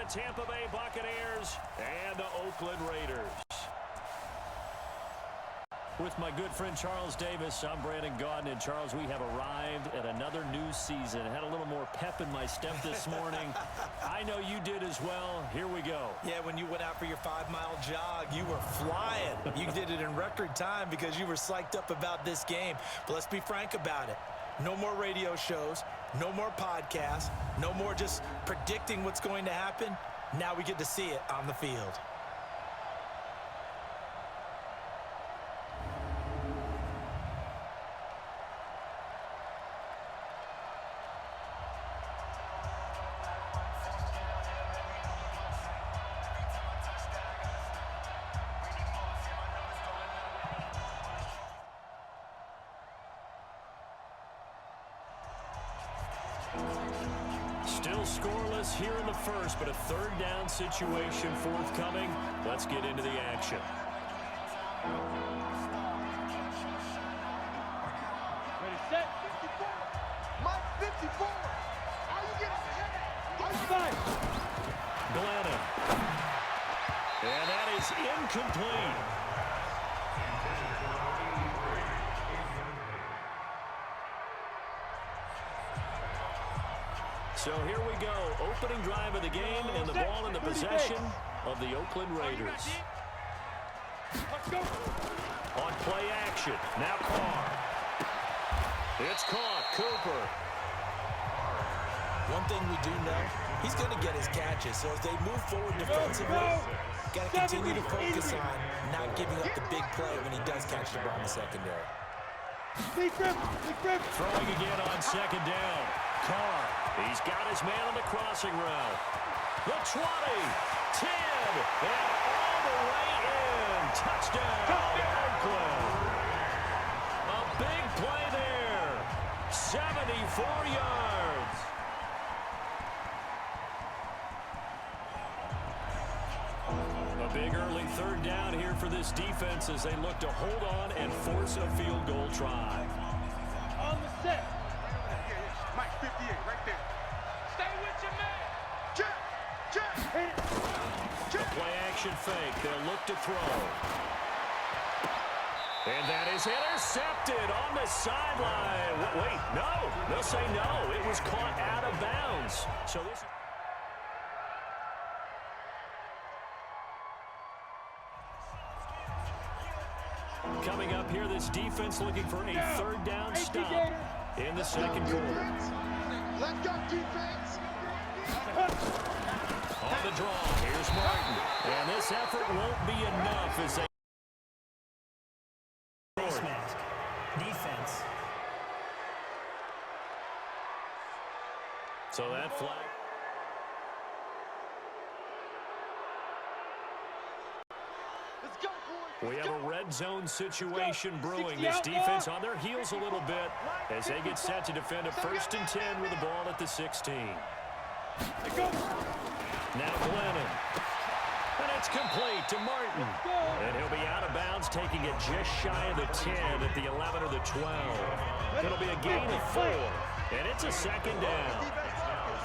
the Tampa Bay Buccaneers and the Oakland Raiders. With my good friend Charles Davis, I'm Brandon Gaudin. And Charles, we have arrived at another new season. Had a little more pep in my step this morning. I know you did as well. Here we go. Yeah, when you went out for your 5-mile jog, you were flying. You did it in record time because you were psyched up about this game. But let's be frank about it. No more radio shows, no more podcasts, no more just predicting what's going to happen. Now we get to see it on the field. Still scoreless here in the first, but a third down situation forthcoming. Let's get into the action. Ready, set. 54. Mike 54. How you getting it? Glennon. And that is incomplete. So here we go, opening drive of the game, and the ball in the possession of the Oakland Raiders. Let's go. On play action, now Carr. It's caught, Cooper. One thing we do know, he's going to get his catches. So as they move forward defensively, got to continue to focus on not giving up the big play when he does catch the ball in the secondary. Throwing again on second down. Carr, he's got his man on the crossing route. The 20, 10, and all the way in. Touchdown, Oakland. A big play there. 74 yards. A big early third down here for this defense as they look to hold on and force a field goal try. On the set. Mike 58, right there. Stay with your man. A play action fake. They'll look to throw. And that is intercepted on the sideline. Wait, no. They'll say no. It was caught out of bounds. So this. Coming up here, this defense looking for a third down stop in the second quarter. Let's go, defense. On the draw, here's Martin. And this effort won't be enough as they... Face mask. Defense. So that flag... Let's go, boys. We have a red zone situation brewing. This defense on their heels a little bit as they get set to defend a 1st and 10 with the ball at the 16. Now Glennon. And it's complete to Martin. And he'll be out of bounds, taking it just shy of the 10 at the 11 or the 12. It'll be a gain of 4. And it's a second down.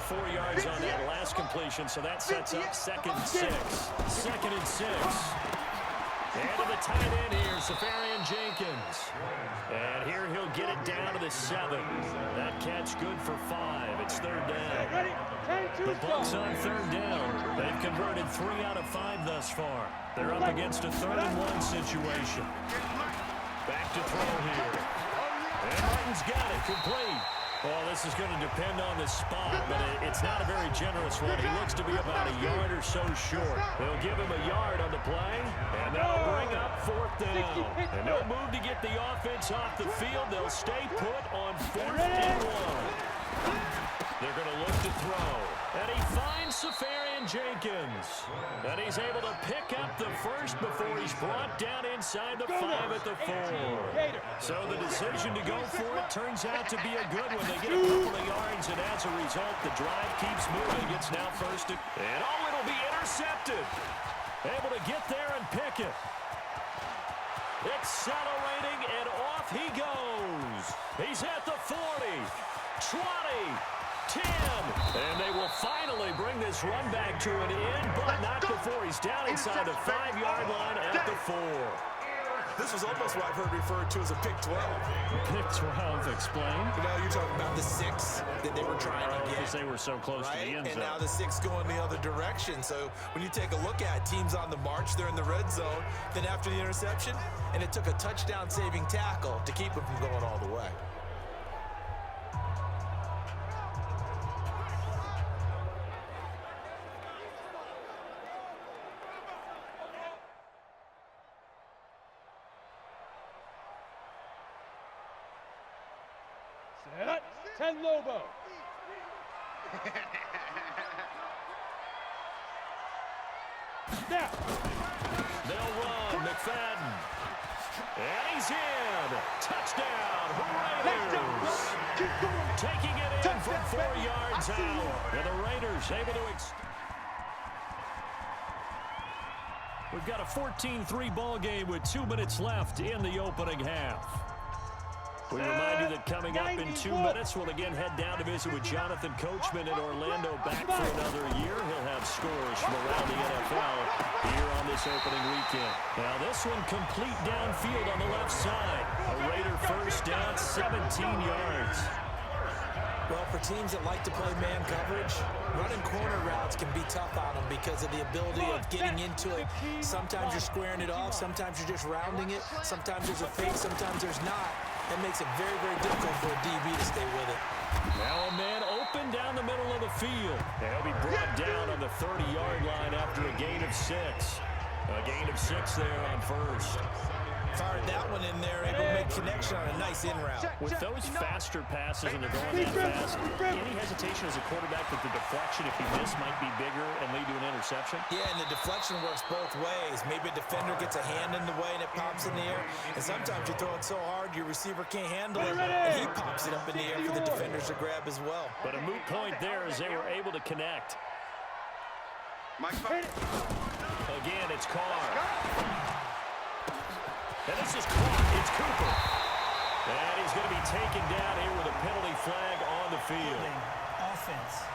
4 yards on that last completion, so that sets up 2nd and 6. 2nd and 6. And to the tight end here, Safarian Jenkins. And here he'll get it down to the 7. That catch good for 5. It's third down. The Bucs on third down. They've converted 3 out of 5 thus far. They're up against a 3rd and 1 situation. Back to throw here. And Martin's got it complete. Well, this is going to depend on the spot, but it's not a very generous one. He looks to be about a yard or so short. They'll give him a yard on the play, and that'll bring up 4th down. And no move to get the offense off the field. They'll stay put on 4th and 1. They're going to look to throw. And he finds Safarian Jenkins. And he's able to pick up the first before he's brought down inside the 5 at the 4. So the decision to go for it turns out to be a good one. They get a couple of yards, and as a result, the drive keeps moving. It's now 1st and it'll be intercepted. Able to get there and pick it. Accelerating, and off he goes. He's at the 40, 20, 10. And they will finally bring this run back to an end, but not before he's down inside the 5-yard line at the 4. This was almost what I've heard referred to as a pick 12. Pick 12, explain. You know, you're talking about the 6 that they were trying to get. Because they were so close to the end zone. And now the 6 going the other direction. So when you take a look at teams on the march, they're in the red zone. Then after the interception, and it took a touchdown-saving tackle to keep them from going all the way. Set. 10 Lobo. Snap. They'll run. McFadden. And he's in. Touchdown. Raiders. Taking it in from 4 yards out. And the Raiders able to We've got a 14-3 ball game with 2 minutes left in the opening half. We remind you that coming up in 2 minutes, we'll again head down to visit with Jonathan Coachman in Orlando, back for another year. He'll have scores from around the NFL here on this opening weekend. Now this one complete downfield on the left side. A Raider first down, 17 yards. Well, for teams that like to play man coverage, running corner routes can be tough on them because of the ability of getting into it. Sometimes you're squaring it off. Sometimes you're just rounding it. Sometimes there's a fake. Sometimes there's not. That makes it very, very difficult for a DB to stay with it. Now a man open down the middle of the field. And he'll be brought down on the 30-yard line after a gain of 6. A gain of 6 there on first. Fired that one in there, able to make connection on a nice in route. With those faster passes and they're going that fast, any hesitation as a quarterback that the deflection, if you miss, might be bigger and lead to an interception? Yeah, and the deflection works both ways. Maybe a defender gets a hand in the way and it pops in the air. And sometimes you throw it so hard your receiver can't handle it, and he pops it up in the air for the defenders to grab as well. But a moot point there as they were able to connect. Again, it's Carr. And this is caught. It's Cooper. And he's going to be taken down here with a penalty flag on the field. Offense.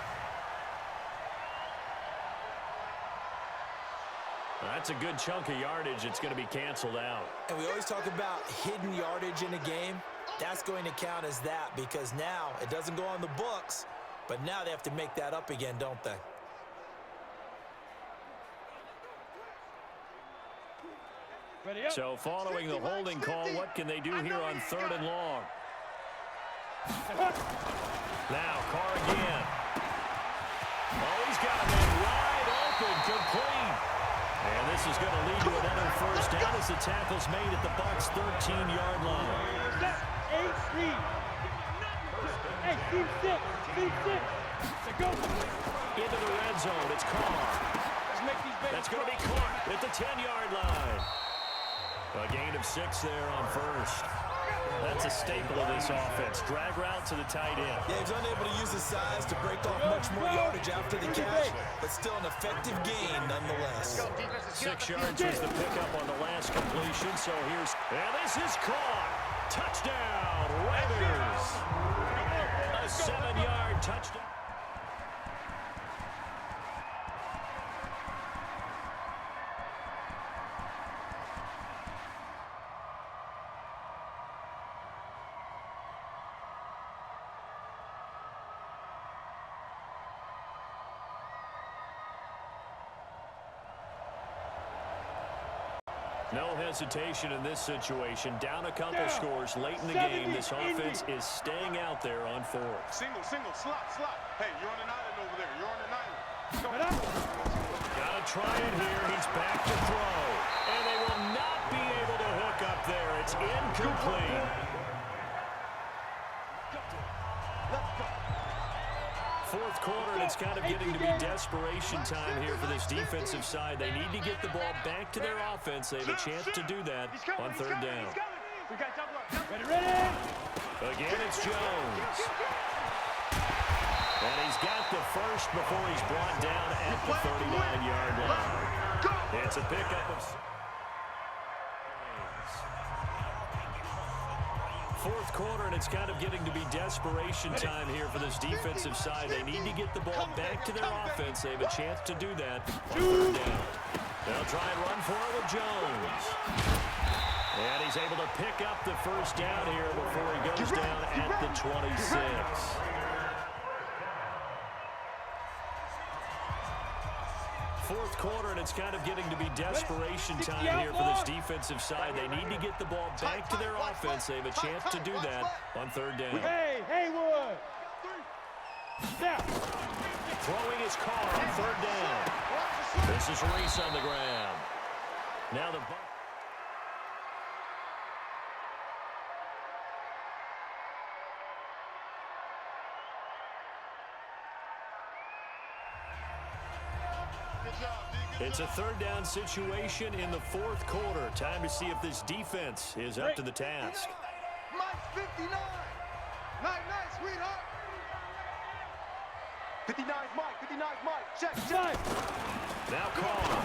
That's a good chunk of yardage. It's going to be canceled out. And we always talk about hidden yardage in a game. That's going to count as that because now it doesn't go on the books, but now they have to make that up again, don't they? So following the holding call, what can they do here on 3rd and long? Now Carr again. Oh, he's got him wide open, complete. And this is going to lead to another first down as the tackle's made at the Bucs' 13-yard line. Into the red zone, it's Carr. That's going to be caught at the 10-yard line. A gain of 6 there on first. That's a staple of this offense. Drag route to the tight end. Yeah, he's unable to use his size to break off much more yardage after the catch, but still an effective gain nonetheless. 6 yards was the pickup on the last completion, so here's... And this is caught. Touchdown, Raiders. A 7-yard touchdown. No hesitation in this situation. Down a couple scores late in the game. This offense is staying out there on 4th. Single, slot. Hey, you're on an island over there. You're on an island. Gotta try it here. He's back to throw. And they will not be able to hook up there. It's incomplete. Fourth quarter, and it's kind of getting to be desperation time here for this defensive side. They need to get the ball back to their offense. They have a chance to do that on 3rd down. Again, it's Jones. And he's got the first before he's brought down at the 39-yard line. It's a pickup of... Fourth quarter, and it's kind of getting to be desperation time here for this defensive side. They need to get the ball back to their offense. They have a chance to do that on third down. They'll try and run for it with Jones. And he's able to pick up the first down here before he goes down at the 26. Fourth quarter, and it's kind of getting to be desperation time here for this defensive side. They need to get the ball back to their offense. They have a chance to do that on third down. Hey, Haywood! Step! Throwing his car on third down. This is Reese on the ground. Now the buck. It's a third down situation in the fourth quarter. Time to see if this defense is up to the task. Mike 59. Night, sweetheart. 59's Mike. 59's Mike. Check. Now Carr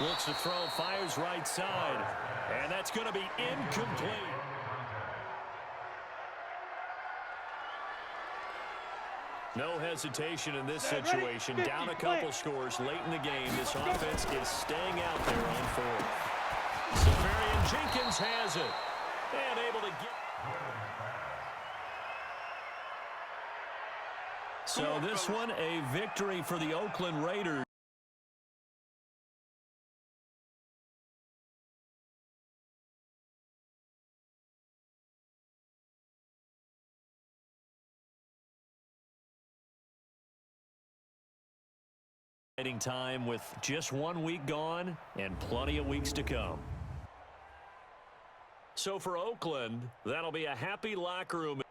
looks to throw, fires right side, and that's going to be incomplete. No hesitation in this situation. Down a couple scores late in the game. This offense is staying out there on fourth. Safarian Jenkins has it. And able to get... So this one, a victory for the Oakland Raiders. Time with just 1 week gone and plenty of weeks to come. So for Oakland, that'll be a happy locker room.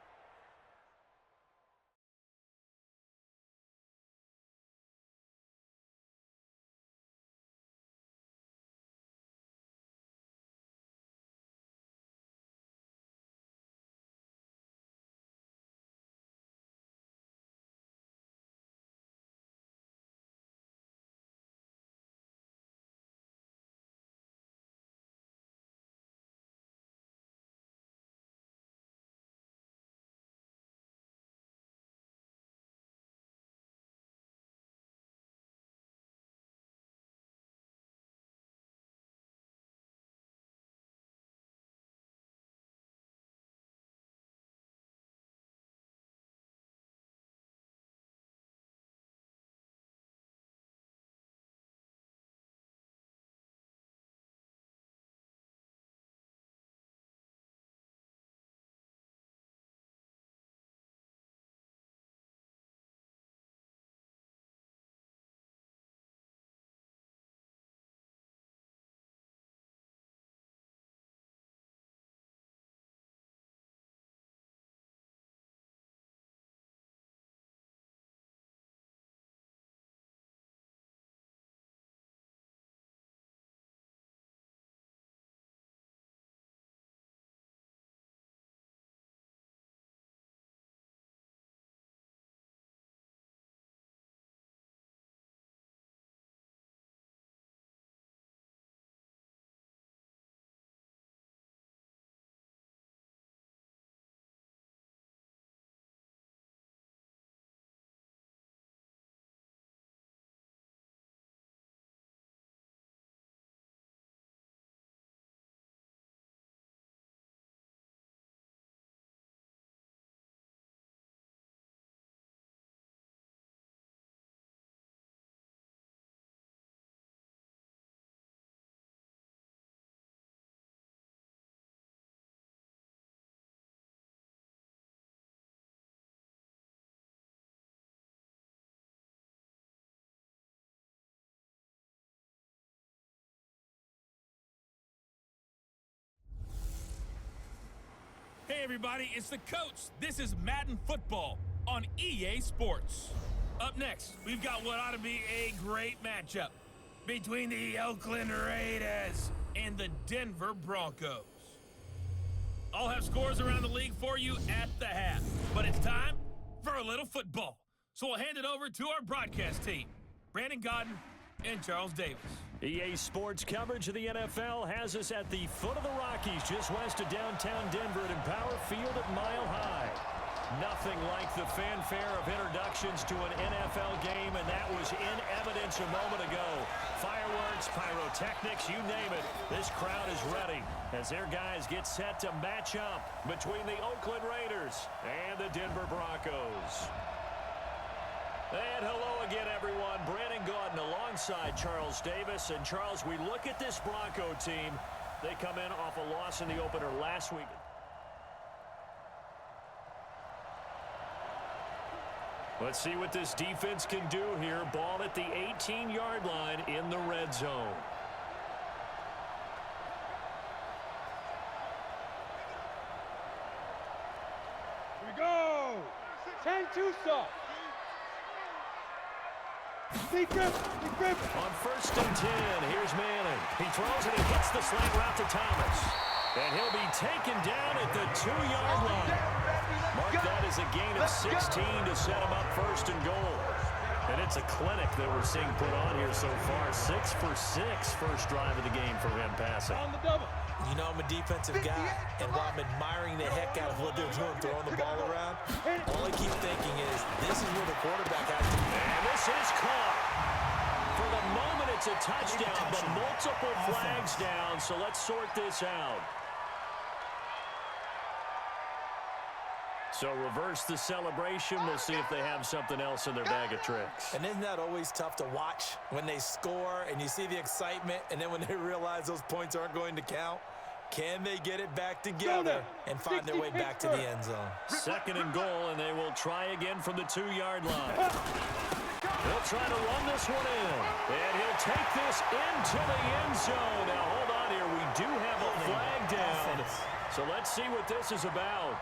Hey everybody, it's the coach. This is Madden Football on EA Sports. Up next, we've got what ought to be a great matchup between the Oakland Raiders and the Denver Broncos. I'll have scores around the league for you at the half, but it's time for a little football. So we'll hand it over to our broadcast team, Brandon Godden and Charles Davis. EA Sports coverage of the NFL has us at the foot of the Rockies, just west of downtown Denver at Empower Field at Mile High. Nothing like the fanfare of introductions to an NFL game, and that was in evidence a moment ago. Fireworks, pyrotechnics, you name it. This crowd is ready as their guys get set to match up between the Oakland Raiders and the Denver Broncos. And hello again, everyone. Brandon Gaudin alongside Charles Davis. And, Charles, we look at this Bronco team. They come in off a loss in the opener last week. Let's see what this defense can do here. Ball at the 18-yard line in the red zone. Here we go. 10-2 stop. On 1st and 10, here's Manning. He throws it and hits the slant route to Thomas. And he'll be taken down at the 2-yard line. Mark that as a gain of 16 to set him up 1st and goal. And it's a clinic that we're seeing put on here so far. 6 for 6 first drive of the game for him passing. On the double. You know I'm a defensive guy, and while I'm admiring the heck out of what they're doing throwing the ball around, all I keep thinking is this is where the quarterback has to be. And this is caught. For the moment, it's a touchdown, but multiple flags down, so let's sort this out. So reverse the celebration. We'll see if they have something else in their bag of tricks. And isn't that always tough to watch when they score and you see the excitement, and then when they realize those points aren't going to count? Can they get it back together and find their way back to the end zone? 2nd and goal, and they will try again from the 2-yard line. He'll try to run this one in, and he'll take this into the end zone. Now, hold on here. We do have a flag down, so let's see what this is about.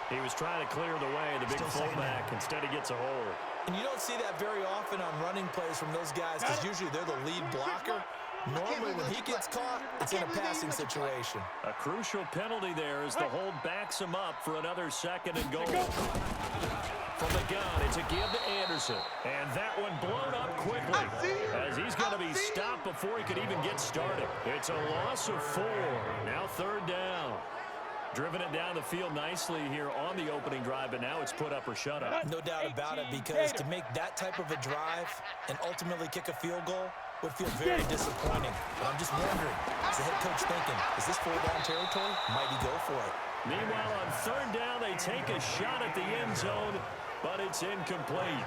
He was trying to clear the way, the big fullback. Instead, he gets a hold. And you don't see that very often on running plays from those guys because usually they're the lead blocker. Normally, when he gets caught, it's in a passing situation. A crucial penalty there as the hold backs him up for another 2nd and goal. From the gun, it's a give to Anderson. And that one blown up quickly as he's going to be stopped before he could even get started. It's a loss of 4. Now 3rd down. Driven it down the field nicely here on the opening drive, but now it's put up or shut up. No doubt about it, because to make that type of a drive and ultimately kick a field goal would feel very disappointing. But I'm just wondering, is the head coach thinking, is this 4-down territory? Might he go for it? Meanwhile, on 3rd down, they take a shot at the end zone, but it's incomplete.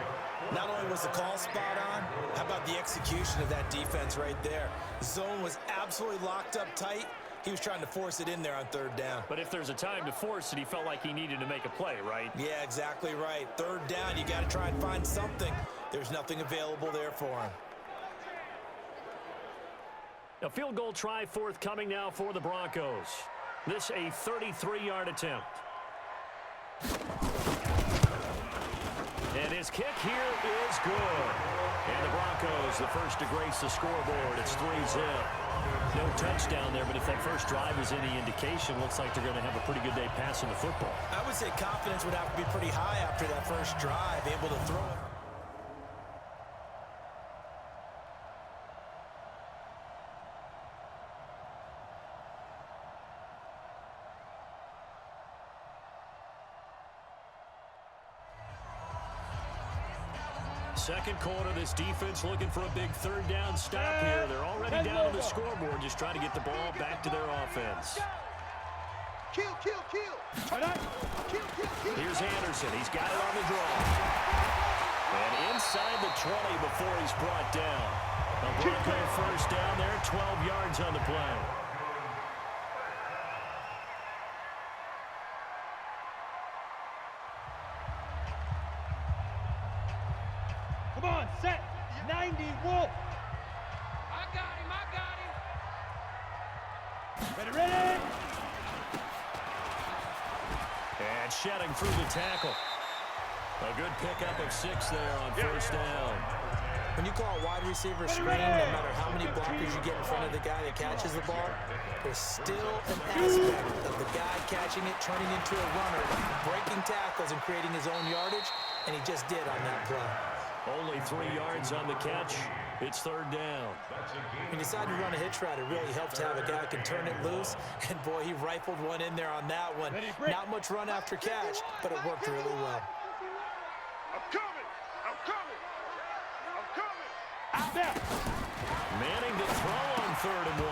Not only was the call spot on, how about the execution of that defense right there? The zone was absolutely locked up tight. He was trying to force it in there on 3rd down. But if there's a time to force it, he felt like he needed to make a play, right? Yeah, exactly right. 3rd down, you got to try and find something. There's nothing available there for him. A field goal try forthcoming now for the Broncos. This a 33-yard attempt. And his kick here is good. And the Broncos, the first to grace the scoreboard. It's 3-0. No touchdown there, but if that first drive is any indication, looks like they're going to have a pretty good day passing the football. I would say confidence would have to be pretty high after that first drive, able to throw it. Second quarter, this defense looking for a big 3rd down stop here. They're already down on the scoreboard, just trying to get the ball back to their offense. Kill. Here's Anderson. He's got it on the draw. And inside the 20 before he's brought down. A Bronco 1st down there, 12 yards on the play. Come on, set. 90, Wolf. I got him. Ready. And shedding through the tackle. A good pickup of 6 there on 1st down. When you call a wide receiver screen, no matter how many blockers you get in front of the guy that catches the ball, there's still an aspect of the guy catching it, turning into a runner, breaking tackles and creating his own yardage, and he just did on that play. Only 3 yards on the catch. It's third down. When you decide to run a hitch route, it really helps to have a guy who can turn it loose. And, boy, he rifled one in there on that one. Not much run after catch, but it worked really well. I'm coming! I'm coming! I'm coming! Out there! Manning to throw on 3rd and 1.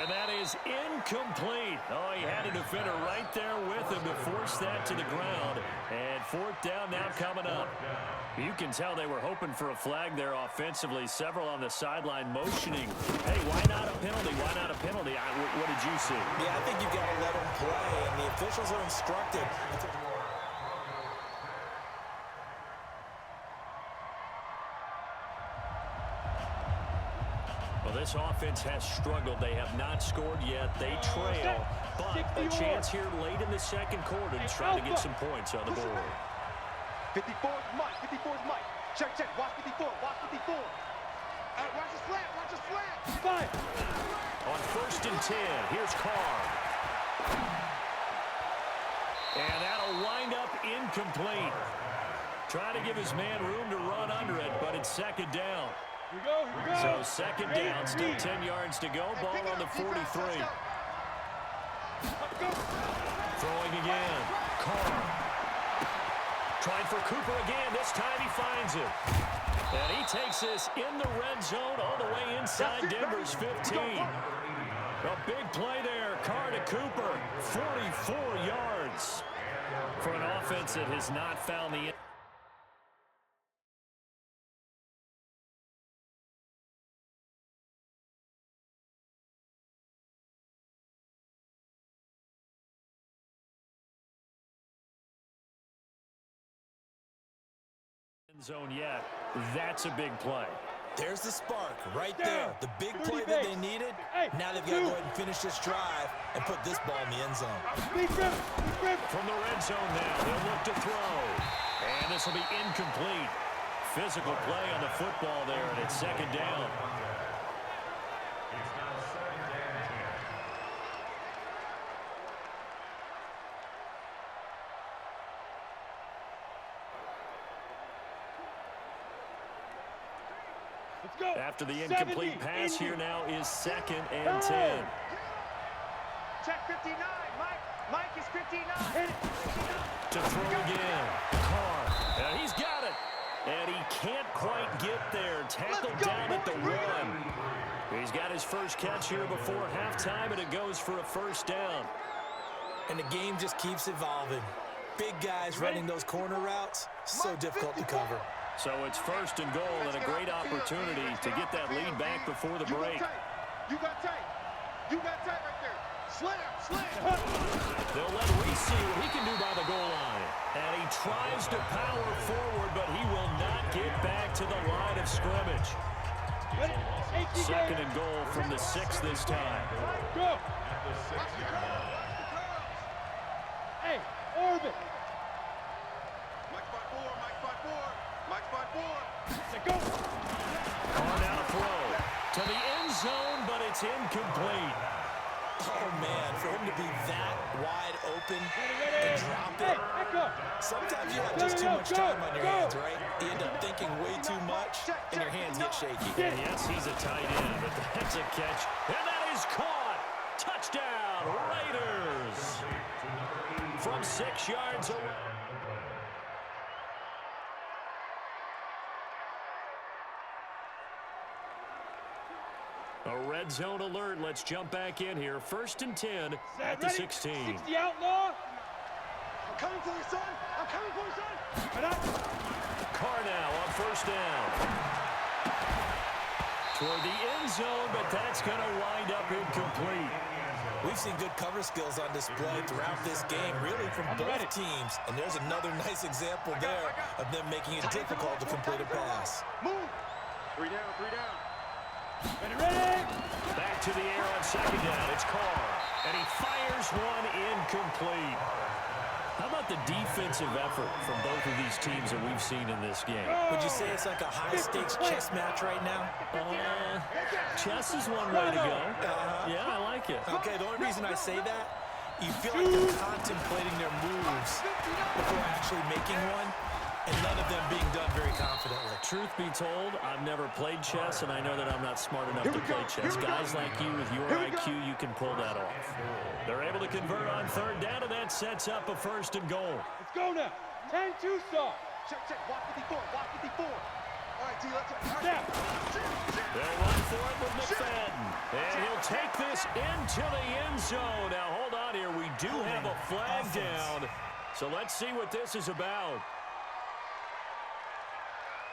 And that is incomplete. Oh, he had a defender right there with him to force that to the ground. And 4th down now coming up. You can tell they were hoping for a flag there offensively. Several on the sideline motioning. Hey, why not a penalty? Why not a penalty? What did you see? Yeah, I think you've got to let him play, and the officials are instructed. Well, this offense has struggled. They have not scored yet. They trail, but a chance here late in the second quarter to try to get some points on the board. 54 is Mike. 54 is Mike. Check, check. Watch 54. Watch 54. Watch his flat. Watch his flat. 5. On 1st and 10, here's Carr. And that'll wind up incomplete. Trying to give his man room to run under it, but it's 2nd down. Here we go. Here we go. So 2nd down, still 10 yards to go. Ball on the 43. Throwing again. Carr. Trying for Cooper again. This time he finds it. And he takes this in the red zone all the way inside Denver's 15. A big play there. Carr to Cooper. 44 yards for an offense that has not found the end. Zone yet. That's a big play. There's the spark right there. The big play that they needed. Now they've got to go ahead and finish this drive and put this ball in the end zone. From the red zone now, they'll look to throw. And this will be incomplete. Physical play on the football there, and it's 2nd down. After the incomplete pass, here now is 2nd and 10. Check 59. Mike is 59. To throw again. Carr. And he's got it. And he can't quite get there. Tackled down at the 1. He's got his first catch here before halftime, and it goes for a 1st down. And the game just keeps evolving. Big guys running those corner routes, so difficult to cover. So it's 1st and goal and a great opportunity to get that lead back before the break. You got tight. You got tight right there. Slam. They'll let Reese see what he can do by the goal line. And he tries to power forward, but he will not get back to the line of scrimmage. 2nd and goal from the 6 this time. Go. Hey, orbit. Mike 5-4. Go. Carr now to throw. To the end zone, but it's incomplete. Oh, man, for him to be that wide open and drop it. Sometimes you have just too much time on your hands, right? You end up thinking way too much, and your hands get shaky. And yes, he's a tight end, but that's a catch. And that is caught. Touchdown, Raiders. From 6 yards away. A red zone alert. Let's jump back in here. 1st and 10 at the 16. 60 outlaw. I'm coming for you, son. I'm coming for you, son. Carr now on 1st down. Toward the end zone, but that's going to wind up incomplete. We've seen good cover skills on display throughout this game, really from both teams. And there's another nice example there of them making it difficult to complete a pass. Move. 3 down, 3 down. Ready. Back to the air on 2nd down. It's Carr. And he fires one incomplete. How about the defensive effort from both of these teams that we've seen in this game? Would you say it's like a high-stakes chess match right now? Chess is one way to go. Yeah, I like it. Okay, the only reason I say that, you feel like they're contemplating their moves before actually making one. and none of them being done very confidently. Truth be told, I've never played chess, and I know that I'm not smart enough to play chess. Guys like you with your IQ, you can pull that off. They're able to convert on third down, and that sets up a 1st and goal. Let's go now. 10-2 start. Check. Watch 54. Watch 54. All right, T, let's go. Snap. They'll run for it with McFadden. And he'll take this into the end zone. Now, hold on here. We do have a flag down. So let's see what this is about.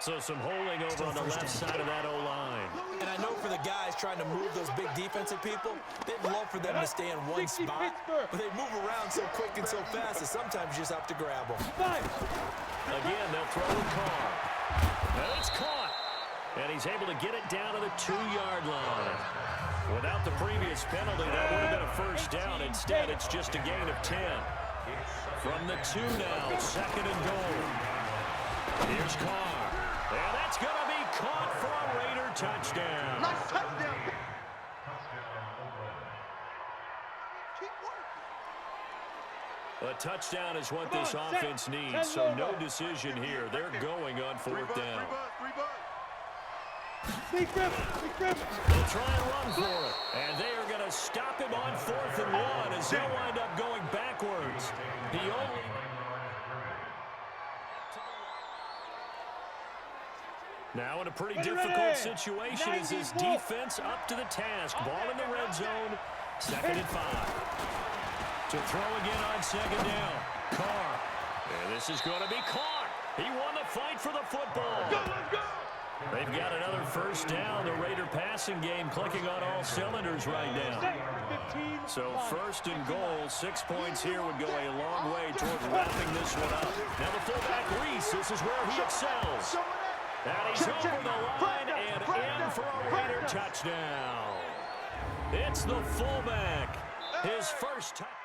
So some holding over on the left side of that O-line. And I know for the guys trying to move those big defensive people, they'd love for them to stay in one spot, but they move around so quick and so fast that sometimes you just have to grab them. Again, they'll throw a Carr. And it's caught. And he's able to get it down to the 2-yard line. Without the previous penalty, that would have been a 1st down. Instead, it's just a gain of 10. From the 2 now, 2nd and goal. Here's Carr. And that's going to be caught for a Raider touchdown. Nice touchdown. A touchdown is what this offense needs, so no decision here. They're going on 4th down. They'll try and run for it, and they are going to stop him on 4th and 1 as they'll wind up going backwards. Now in a pretty difficult situation is his defense up to the task. Ball in the red zone, 2nd and 5. To throw again on 2nd down. Carr. And this is going to be caught. He won the fight for the football. Let's go. They've got another 1st down. The Raider passing game clicking on all cylinders right now. So 1st and goal, 6 points here would go a long way toward wrapping this one up. Now the fullback, Reese, this is where he excels. And he's over the line and in for a Raider touchdown. It's the fullback. His first touchdown.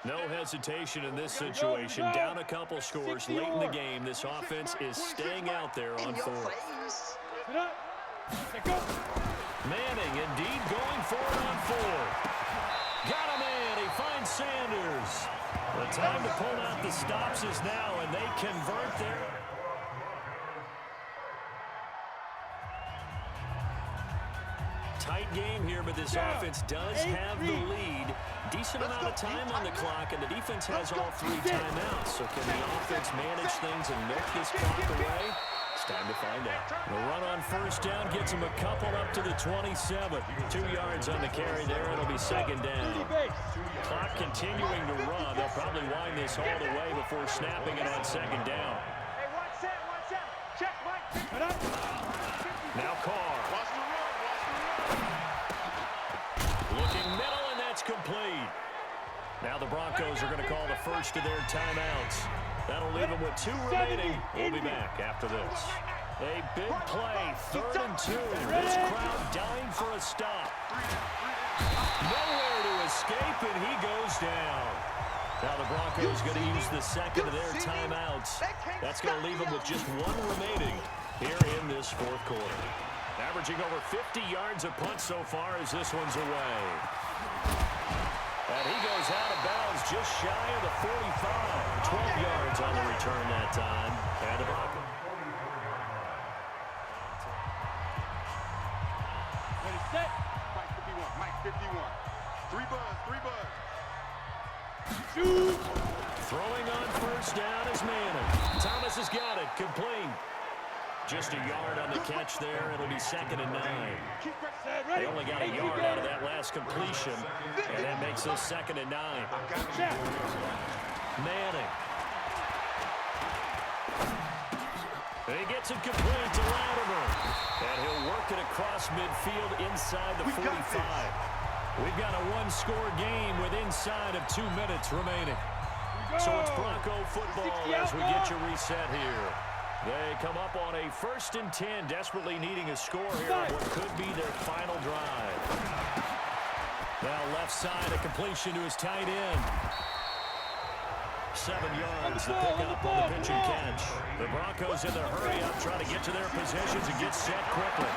No hesitation in this situation. Down a couple scores late in the game. This offense is staying out there on 4th. Manning indeed going for it on 4th. Got a man. He finds Sanders. The time to pull out the stops is now, and they convert there. Tight game here, but this offense does have the lead. Decent amount of time on the clock, and the defense has all 3 timeouts. So can the offense manage things and milk this clock away? It's time to find out. The run on 1st down gets him a couple up to the 27. 2 yards on the carry there. It'll be 2nd down. Clock continuing to run. They'll probably wind this all the way before snapping it on 2nd down. Hey, watch that. Check, Mike. Now Carr. Looking middle, and that's complete. Now the Broncos are going to call the first of their timeouts. That'll leave them with 2 remaining. We'll be back after this. A big play, 3rd and 2. This crowd dying for a stop. Nowhere to escape, and he goes down. Now the Broncos going to use the 2nd of their timeouts. That's going to leave them with just 1 remaining here in this 4th quarter. Averaging over 50 yards a punt so far as this one's away. And he goes out of bounds just shy of the 45. 12 yards on the return that time. And the Broncos. Ready, set. Mike 51. Mike 51. 3 buzz. Shoot. Throwing on 1st down is Manning. Thomas has got it. Complete. Just a yard on the catch there. It'll be 2nd and 9. They only got a yard out of that last completion, and that makes this 2nd and 9. Manning. And he gets it complete to Latimer. And he'll work it across midfield inside the 45. We've got a 1-score game with inside of 2 minutes remaining. So it's Bronco football as we get you reset here. They come up on a 1st and 10, desperately needing a score here on what could be their final drive. Now left side, a completion to his tight end. 7 yards, the pickup on the pitch and catch. The Broncos in the hurry up, trying to get to their positions and get set quickly.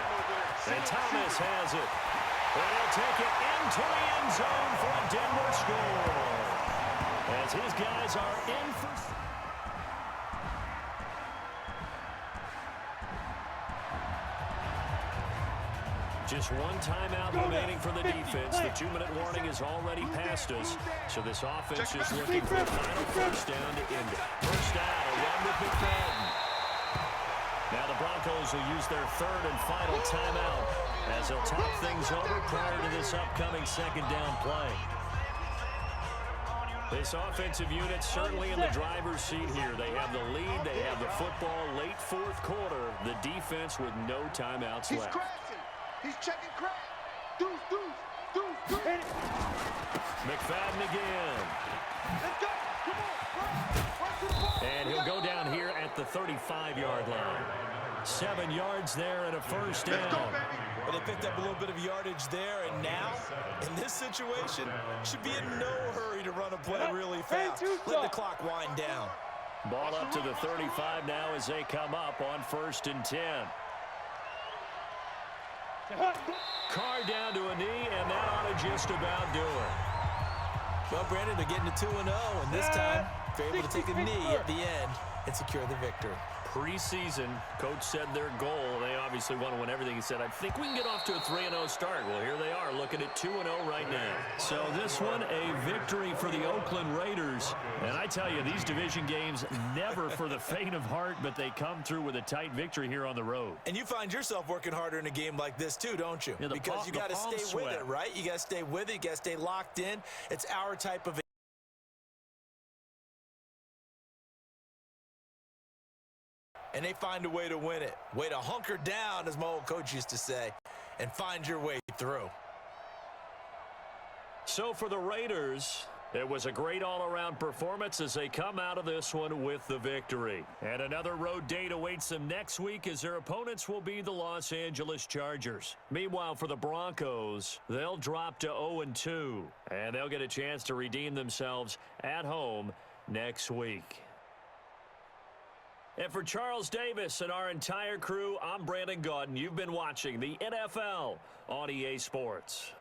And Thomas has it. And he'll take it into the end zone for a Denver score. as his guys are in for... Just one timeout remaining for the defense. The 2-minute warning is already past us, so this offense is looking for a final first down to end it. First down, a run with McFadden. Now the Broncos will use their third and final timeout as they'll talk things over prior to this upcoming second down play. This offensive unit certainly in the driver's seat here. They have the lead. They have the football late fourth quarter. The defense with no timeouts left. He's checking crack. Deuce, deuce, deuce, deuce. McFadden again. Let's go. Come on. Run to the ball. And he'll go down here at the 35-yard line. 7 yards there and a first down. Let's go, baby. Well, they picked up a little bit of yardage there, and now, in this situation, should be in no hurry to run a play really fast. Let the clock wind down. Ball up to the 35 now as they come up on 1st and 10. Carr down to a knee, and that ought to just about do it. Well, Brandon, they're getting to 2-0, and this time they're able to take a knee at the end and secure the victory. Preseason, coach said their goal, they obviously want to win everything. He said, I think we can get off to a 3-0 start. Well, here they are looking at 2-0 right now. So this one, a victory for the Oakland Raiders. And I tell you, these division games, never for the faint of heart, but they come through with a tight victory here on the road. And you find yourself working harder in a game like this too, don't you? Yeah, because you got to stay with it, right? You got to stay with it. You got to stay locked in. It's our type of and they find a way to win it. Way to hunker down, as my old coach used to say, and find your way through. So for the Raiders, it was a great all-around performance as they come out of this one with the victory. And another road date awaits them next week as their opponents will be the Los Angeles Chargers. Meanwhile, for the Broncos, they'll drop to 0-2, and they'll get a chance to redeem themselves at home next week. And for Charles Davis and our entire crew, I'm Brandon Gaudin. You've been watching the NFL on EA Sports.